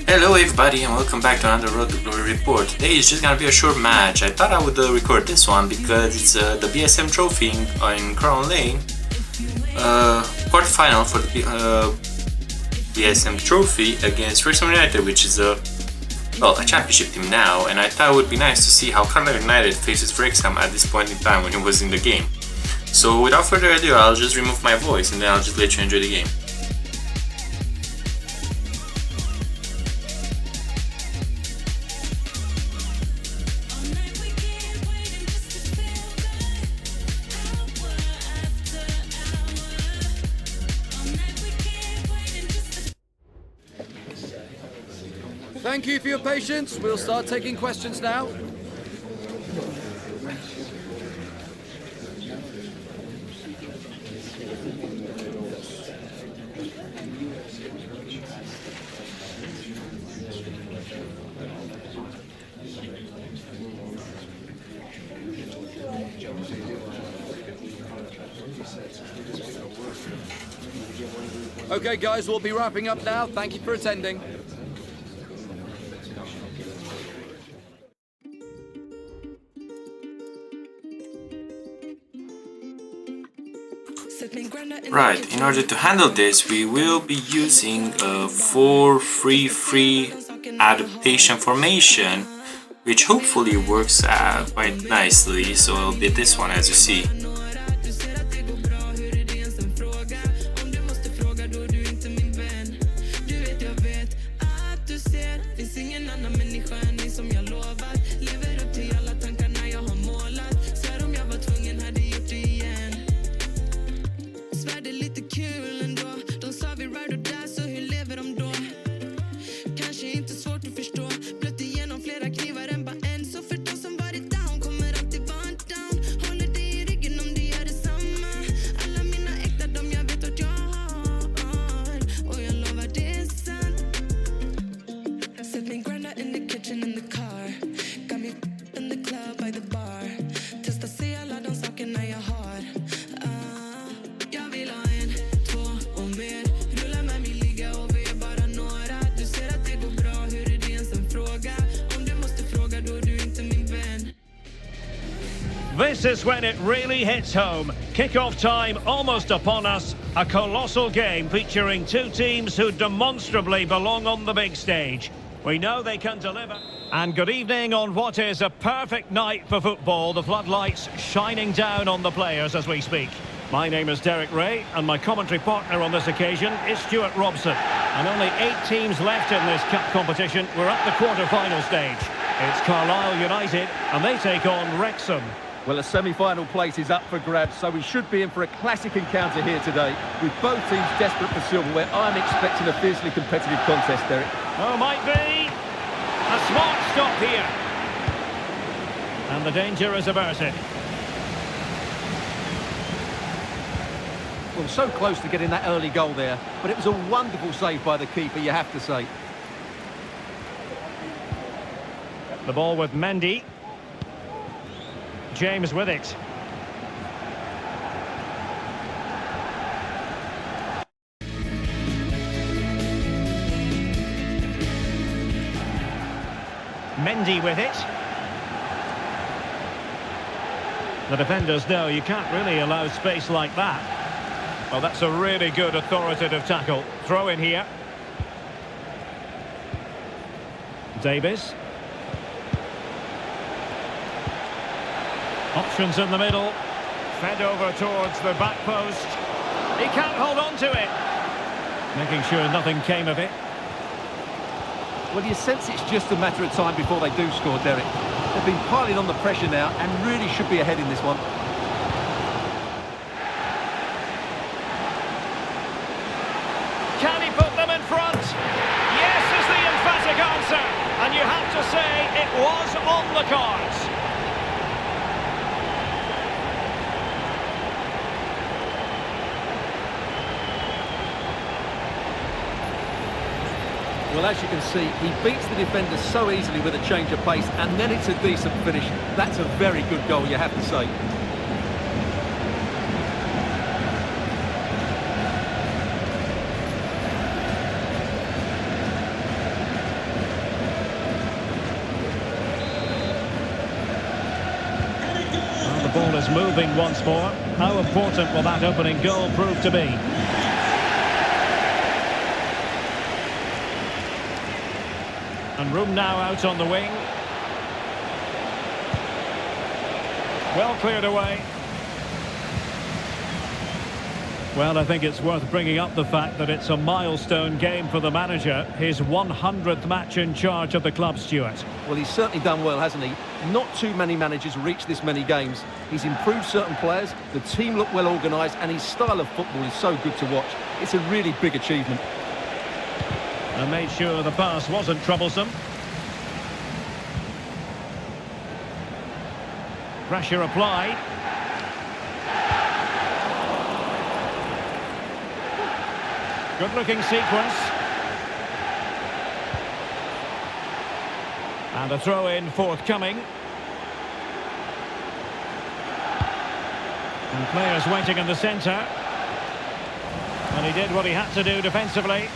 Hello everybody and welcome back to another Road to Glory report. Today is just gonna be a short match. I thought I would record this one because it's the BSM trophy in Carlisle Lane quarterfinal for the BSM trophy against Wrexham United, which is a championship team now, and I thought it would be nice to see how Carlisle United faces Wrexham at this point in time when it was in the game. So without further ado, I'll just remove my voice and then I'll just let you enjoy the game. Thank you for your patience. We'll start taking questions now. Okay guys, we'll be wrapping up now. Thank you for attending. Right, in order to handle this, we will be using a 4-3-3 adaptation formation, which hopefully works quite nicely. So it'll be this one, as you see. This is when it really hits home. Kick-off time almost upon us. A colossal game featuring two teams who demonstrably belong on the big stage. We know they can deliver. And good evening on what is a perfect night for football. The floodlights shining down on the players as we speak. My name is Derek Ray, and my commentary partner on this occasion is Stuart Robson. And only 8 teams left in this cup competition. We're at the quarter-final stage. It's Carlisle United, and they take on Wrexham. Well, a semi-final place is up for grabs, so we should be in for a classic encounter here today, with both teams desperate for silverware. I'm expecting a fiercely competitive contest, Derek. Oh, might be. A smart stop here. And the danger is averted. Well, so close to getting that early goal there, but it was a wonderful save by the keeper, you have to say. The ball with Mendy. James with it. Mendy with it. The defenders know you can't really allow space like that. Well, that's a really good authoritative tackle. Throw in here. Davis. Options in the middle, fed over towards the back post. He can't hold on to it. Making sure nothing came of it. Well, you sense it's just a matter of time before they do score, Derek. They've been piling on the pressure now and really should be ahead in this one. Can he put them in front? Yes is the emphatic answer. And you have to say it was on the cards. Well, as you can see, he beats the defender so easily with a change of pace, and then it's a decent finish. That's a very good goal, you have to say. is moving once more. How important will that opening goal prove to be? And room now out on the wing. Well cleared away. Well, I think it's worth bringing up the fact that it's a milestone game for the manager. His 100th match in charge of the club, Stuart. Well, he's certainly done well, hasn't he? Not too many managers reach this many games. He's improved certain players, the team look well organised, and his style of football is so good to watch. It's a really big achievement. And made sure the pass wasn't troublesome. Pressure applied. Good-looking sequence. And a throw-in forthcoming. And players waiting in the centre. And he did what he had to do defensively.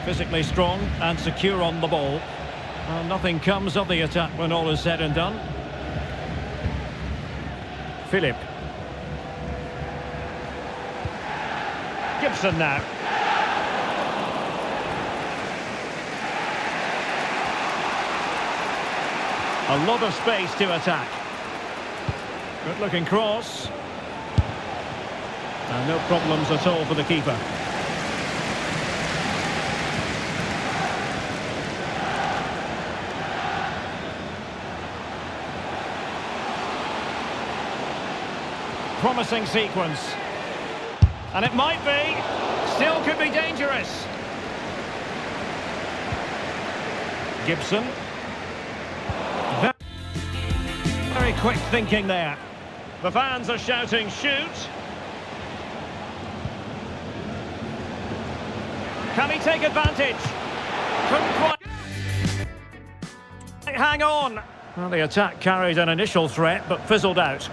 Physically strong and secure on the ball. And nothing comes of the attack when all is said and done. Philip. Gibson now. A lot of space to attack. Good looking cross. And no problems at all for the keeper. Promising sequence. And it might be. Still could be dangerous. Gibson. Very quick thinking there. The fans are shouting, shoot. Can he take advantage? Couldn't quite hang on. Well, the attack carried an initial threat, but fizzled out.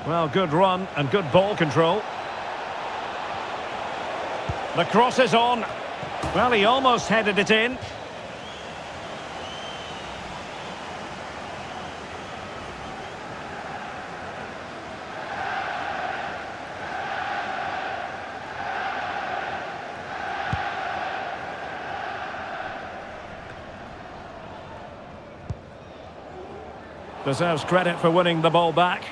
Well, good run and good ball control. The cross is on. Well, he almost headed it in. Deserves credit for winning the ball back.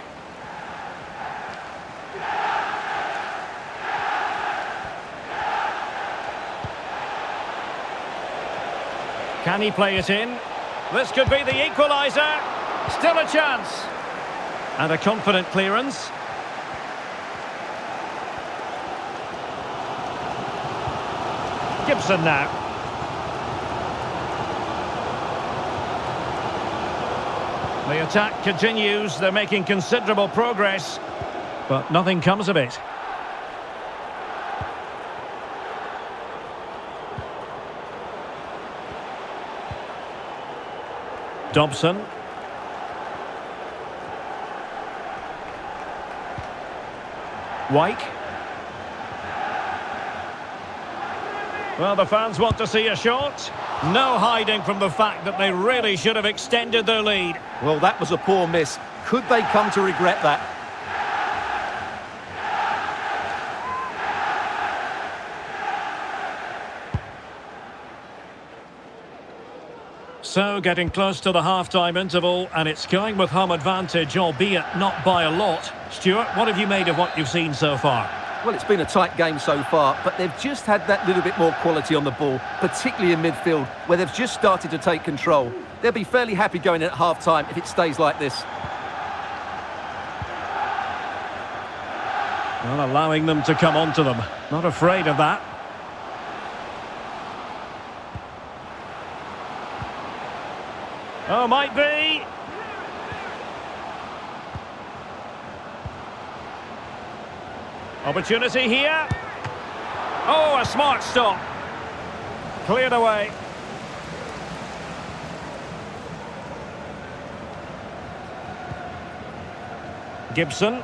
Can he play it in? This could be the equaliser. Still a chance. And a confident clearance. Gibson now. The attack continues. They're making considerable progress, but nothing comes of it. Dobson. Wyke. Well, the fans want to see a shot. No hiding from the fact that they really should have extended their lead. Well, that was a poor miss. Could they come to regret that? So, getting close to the half-time interval, and it's going with home advantage, albeit not by a lot. Stuart, what have you made of what you've seen so far? Well, it's been a tight game so far, but they've just had that little bit more quality on the ball, particularly in midfield, where they've just started to take control. They'll be fairly happy going in at half-time if it stays like this. Well, allowing them to come onto them. Not afraid of that. Oh, might be. Opportunity here. Oh, a smart stop. Cleared away. Gibson.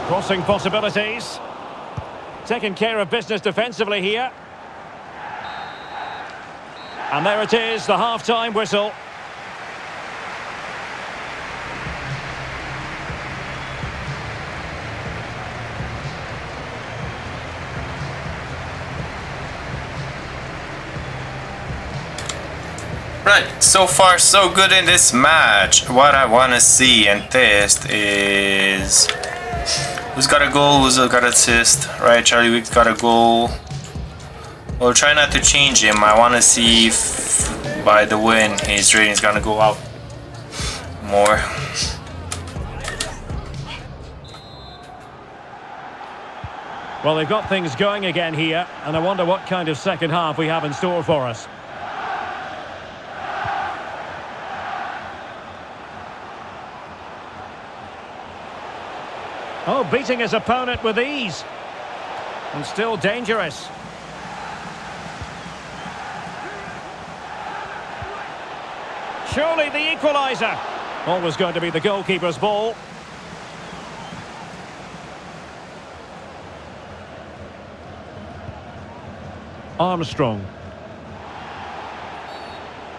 Crossing possibilities. Taking care of business defensively here. And there it is, the half-time whistle. Right, so far so good in this match. What I want to see and test is who's got a goal, who's got an assist. Right, Charlie Wick's got a goal. We'll try not to change him. I want to see if by the win his rating is gonna go up more. Well, they've got things going again here, and I wonder what kind of second half we have in store for us. Oh, beating his opponent with ease. And still dangerous. Surely the equaliser. Always going to be the goalkeeper's ball. Armstrong.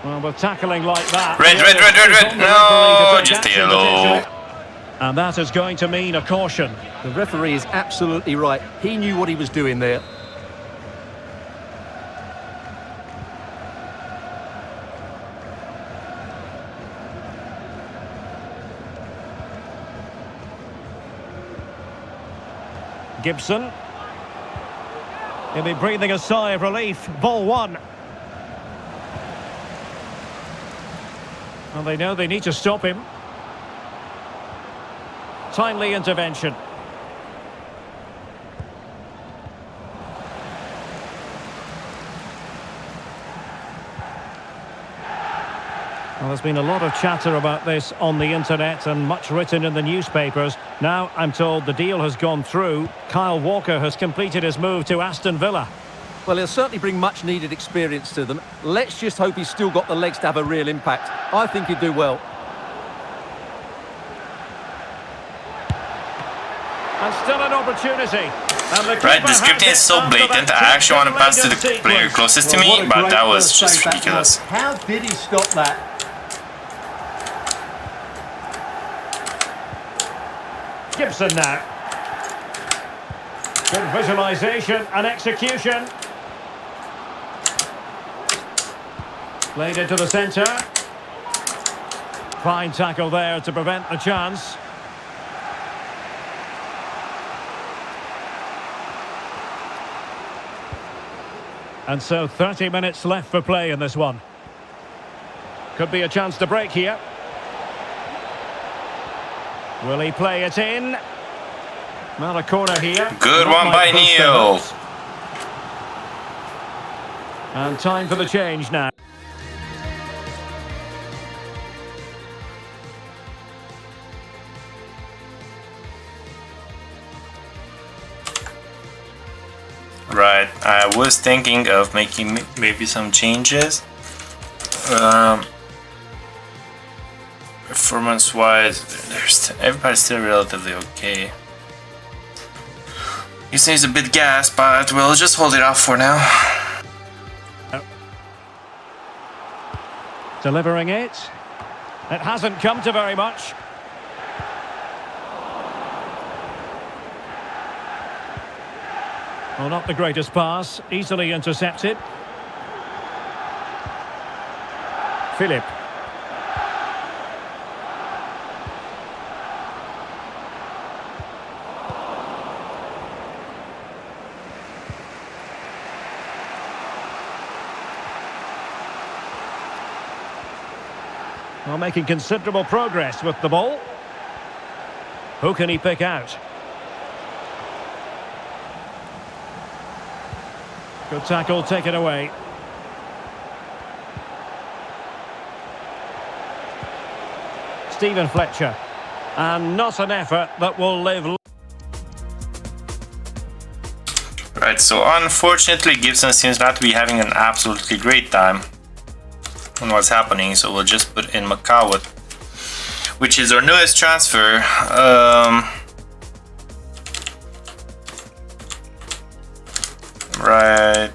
Well, with tackling like that... Red. No, just a yellow. And that is going to mean a caution. The referee is absolutely right. He knew what he was doing there. Gibson. He'll be breathing a sigh of relief. Ball one. Well, they know they need to stop him. Timely intervention. Well, there's been a lot of chatter about this on the internet and much written in the newspapers. Now, I'm told the deal has gone through. Kyle Walker has completed his move to Aston Villa. Well, he'll certainly bring much needed experience to them. Let's just hope he's still got the legs to have a real impact. I think he'd do well. And still an opportunity. Right, the scripting is so blatant. I actually want to pass to the player closest to me, but that was just ridiculous. How did he stop that? Gibson now. Good visualisation and execution. Played into the centre. Fine tackle there to prevent the chance. And so 30 minutes left for play in this one. Could be a chance to break here. Will he play it in? Not a corner here. Good one by Neil. And time for the change now. Right, I was thinking of making maybe some changes. Performance-wise, everybody's still relatively okay. He seems a bit gassed, but we'll just hold it off for now. Delivering it. It hasn't come to very much. Well, not the greatest pass. Easily intercepted. Philip. Well, making considerable progress with the ball. Who can he pick out? Good tackle, take it away. Stephen Fletcher. And not an effort that will live. Right, so unfortunately Gibson seems not to be having an absolutely great time on what's happening, so we'll just put in McCowwood, which is our newest transfer. Right.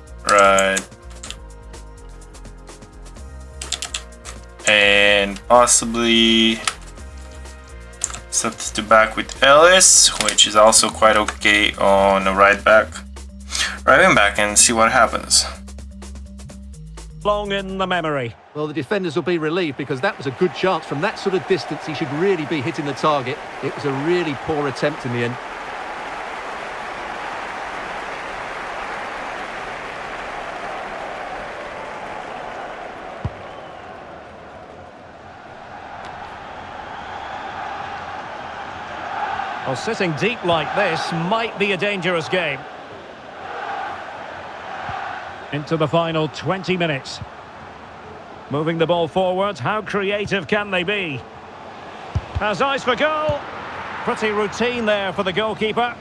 And possibly substitute back with Ellis, which is also quite okay on the right wing back, and see what happens. Long in the memory. Well, the defenders will be relieved because that was a good chance. From that sort of distance, he should really be hitting the target. It was a really poor attempt in the end. Well, sitting deep like this might be a dangerous game. Into the final 20 minutes. Moving the ball forward, how creative can they be? Has eyes for goal. Pretty routine there for the goalkeeper.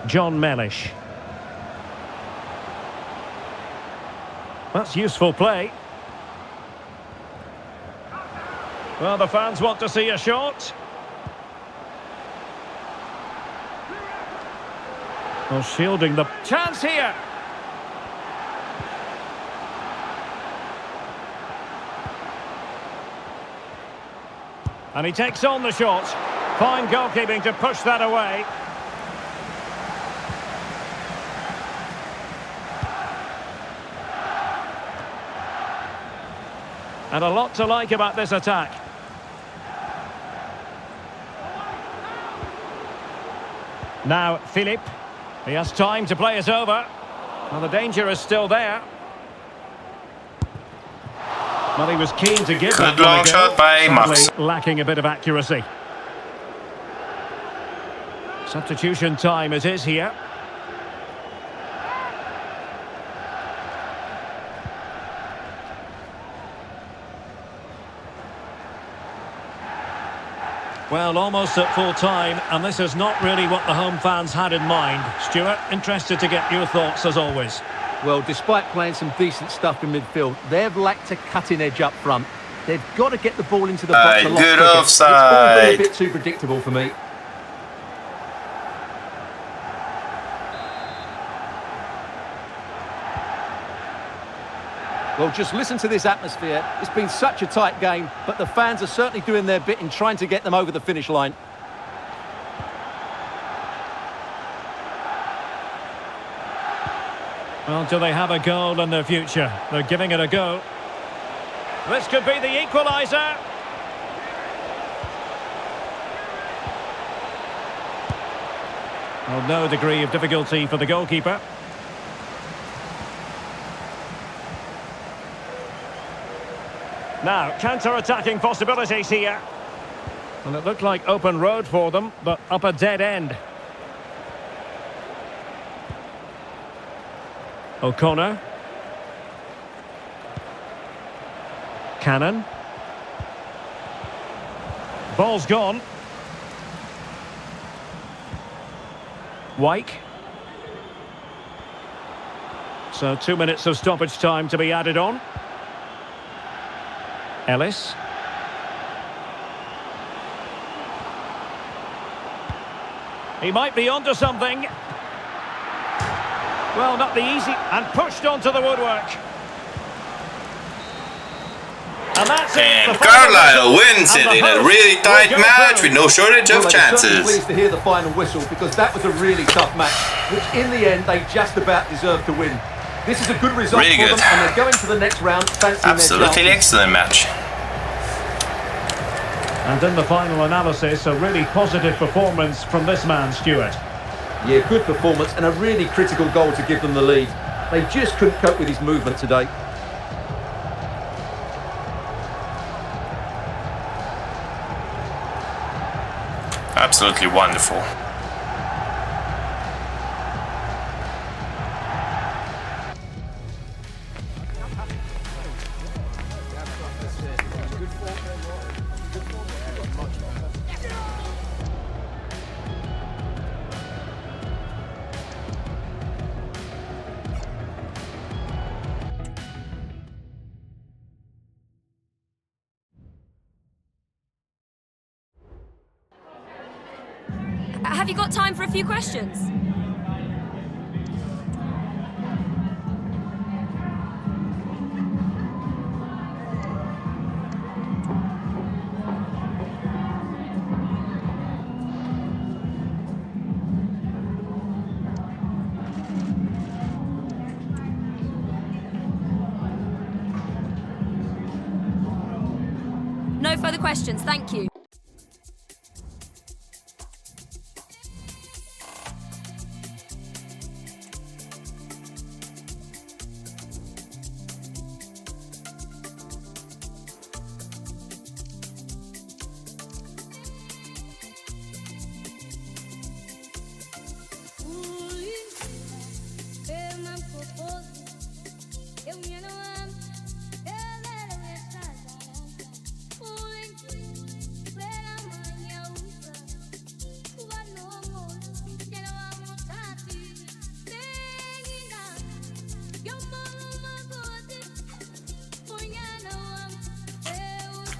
John Mellish. That's useful play. Well, the fans want to see a shot. Well, shielding the chance here. And he takes on the shot. Fine goalkeeping to push that away. And a lot to like about this attack. Now, Philip. He has time to play it over. Well, the danger is still there. Well, he was keen to give that good long shot by Max. Lacking a bit of accuracy. Substitution time it is here. Well, almost at full time, and this is not really what the home fans had in mind. Stuart, interested to get your thoughts as always. Well, despite playing some decent stuff in midfield, they've lacked a cutting edge up front. They've got to get the ball into the box a lot good quicker. offside. It's all been a bit too predictable for me. Well, just listen to this atmosphere. It's been such a tight game, but the fans are certainly doing their bit in trying to get them over the finish line. Well, do they have a goal in their future? They're giving it a go. This could be the equaliser. Well, no degree of difficulty for the goalkeeper. Now, counter-attacking possibilities here. And it looked like open road for them, but up a dead end. O'Connor. Cannon. Ball's gone. Wyke. So 2 minutes of stoppage time to be added on. Ellis. He might be onto something. Well, not the easy, and pushed onto the woodwork. And that's it. And Carlisle wins it in a really tight match with no shortage of Well, chances. I'm pleased to hear the final whistle because that was a really tough match, which in the end they just about deserved to win. This is a good result Really for good. them, and they're going to the next round fancying their Absolutely chances. excellent match. And in the final analysis, a really positive performance from this man, Stuart. Yeah, good performance and a really critical goal to give them the lead. They just couldn't cope with his movement today. absolutely wonderful. Have you got time for a few questions? No further questions, thank you.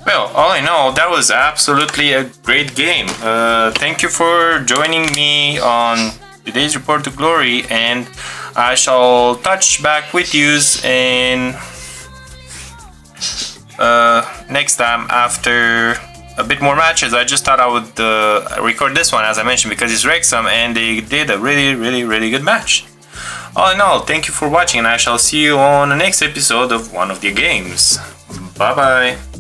Well, all in all, that was absolutely a great game. Thank you for joining me on today's Report to Glory, and I shall touch back with yous in next time after a bit more matches. I just thought I would record this one, as I mentioned, because it's Wrexham and they did a really good match. All in all, thank you for watching, and I shall see you on the next episode of one of the games. Bye bye.